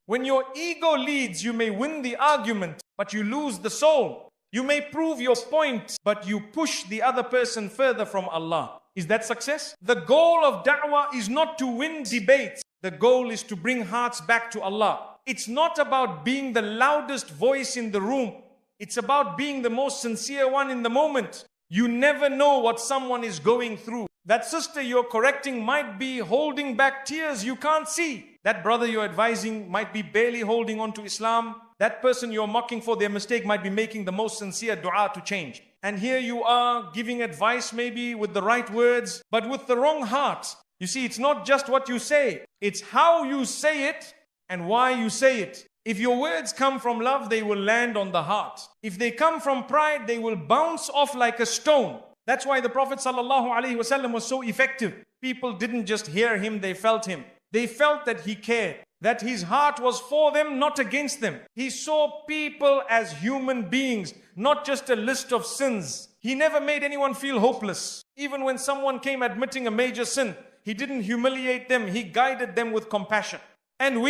When your ego leads, you may win the argument, but you lose the soul. You may prove your point, but you push the other person further from Allah. Is that success? The goal of da'wah is not to win debates. The goal is to bring hearts back to Allah. It's not about being the loudest voice in the room. It's about being the most sincere one in the moment. You never know what someone is going through. That sister you're correcting might be holding back tears you can't see. That brother you're advising might be barely holding on to Islam. That person you're mocking for their mistake might be making the most sincere dua to change. And here you are giving advice maybe with the right words, but with the wrong heart. You see, it's not just what you say. It's how you say it and why you say it. If your words come from love, they will land on the heart. If they come from pride, they will bounce off like a stone. That's why the Prophet ﷺ was so effective. People didn't just hear him, they felt him. They felt that he cared, that his heart was for them, not against them. He saw people as human beings, not just a list of sins. He never made anyone feel hopeless. Even when someone came admitting a major sin, he didn't humiliate them, he guided them with compassion. And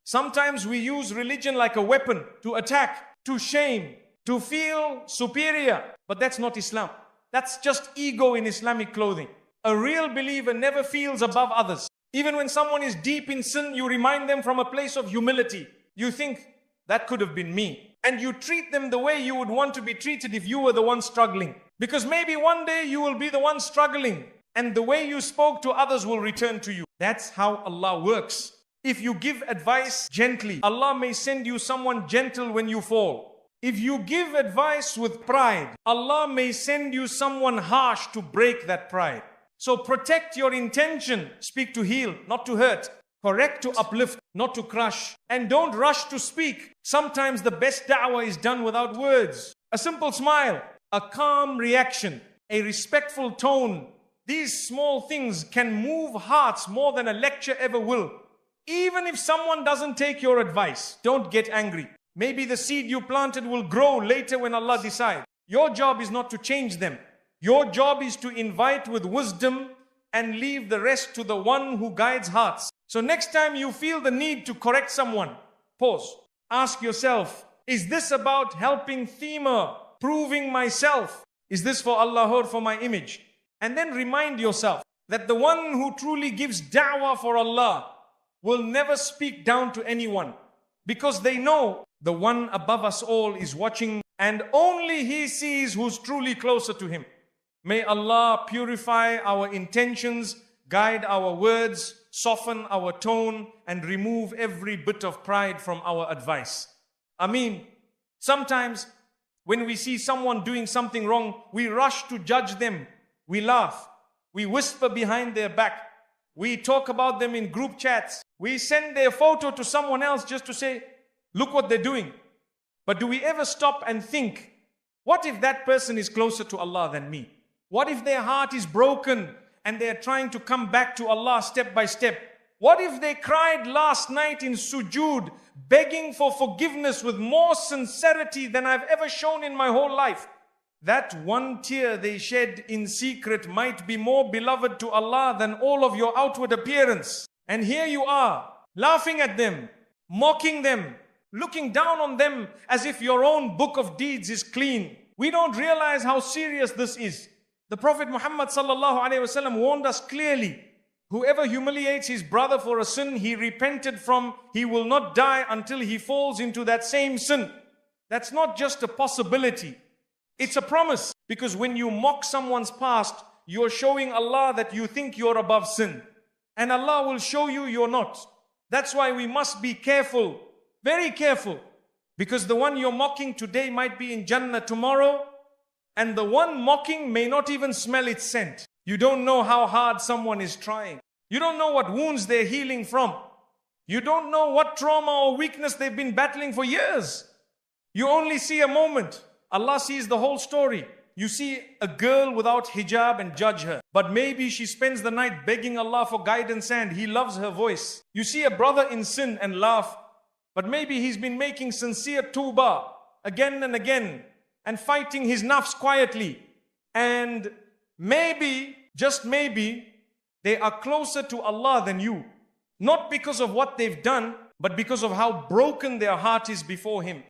sometimes we use religion like a weapon to attack, to shame, to feel superior. But that's not Islam. That's just ego in Islamic clothing. A real believer never feels above others. Even when someone is deep in sin, you remind them from a place of humility. You think, that could have been me. And you treat them the way you would want to be treated if you were the one struggling. Because maybe one day you will be the one struggling. And the way you spoke to others will return to you. That's how Allah works. If you give advice gently, Allah may send you someone gentle when you fall. If you give advice with pride, Allah may send you someone harsh to break that pride. So protect your intention. Speak to heal, not to hurt. Correct to uplift, not to crush. And don't rush to speak. Sometimes the best da'wah is done without words. A simple smile, a calm reaction, a respectful tone. These small things can move hearts more than a lecture ever will. Even if someone doesn't take your advice, don't get angry. Maybe the seed you planted will grow later when Allah decides. Your job is not to change them. Your job is to invite with wisdom and leave the rest to the one who guides hearts. So next time you feel the need to correct someone, pause. Ask yourself, is this about helping Thema, proving myself? Is this for Allah or for my image? And then remind yourself that the one who truly gives da'wah for Allah will never speak down to anyone, because they know the one above us all is watching and only He sees who's truly closer to Him. May Allah purify our intentions, guide our words, soften our tone, and remove every bit of pride from our advice. Sometimes when we see someone doing something wrong, we rush to judge them. We laugh. We whisper behind their back. We talk about them in group chats. We send their photo to someone else just to say, look what they're doing. But do we ever stop and think, what if that person is closer to Allah than me? What if their heart is broken and they're trying to come back to Allah step by step? What if they cried last night in sujood, begging for forgiveness with more sincerity than I've ever shown in my whole life? That one tear they shed in secret might be more beloved to Allah than all of your outward appearance. And here you are, laughing at them, mocking them, looking down on them as if your own book of deeds is clean. We don't realize how serious this is. The Prophet Muhammad ﷺ warned us clearly, whoever humiliates his brother for a sin he repented from, he will not die until he falls into that same sin. That's not just a possibility. It's a promise, because when you mock someone's past, you're showing Allah that you think you're above sin. And Allah will show you you're not. That's why we must be careful, very careful. Because the one you're mocking today might be in Jannah tomorrow, and the one mocking may not even smell its scent. You don't know how hard someone is trying. You don't know what wounds they're healing from. You don't know what trauma or weakness they've been battling for years. You only see a moment. Allah sees the whole story. You see a girl without hijab and judge her. But maybe she spends the night begging Allah for guidance and He loves her voice. You see a brother in sin and laugh. But maybe he's been making sincere tawbah again and again and fighting his nafs quietly. And maybe, just maybe, they are closer to Allah than you. Not because of what they've done, But because of how broken their heart is before Him,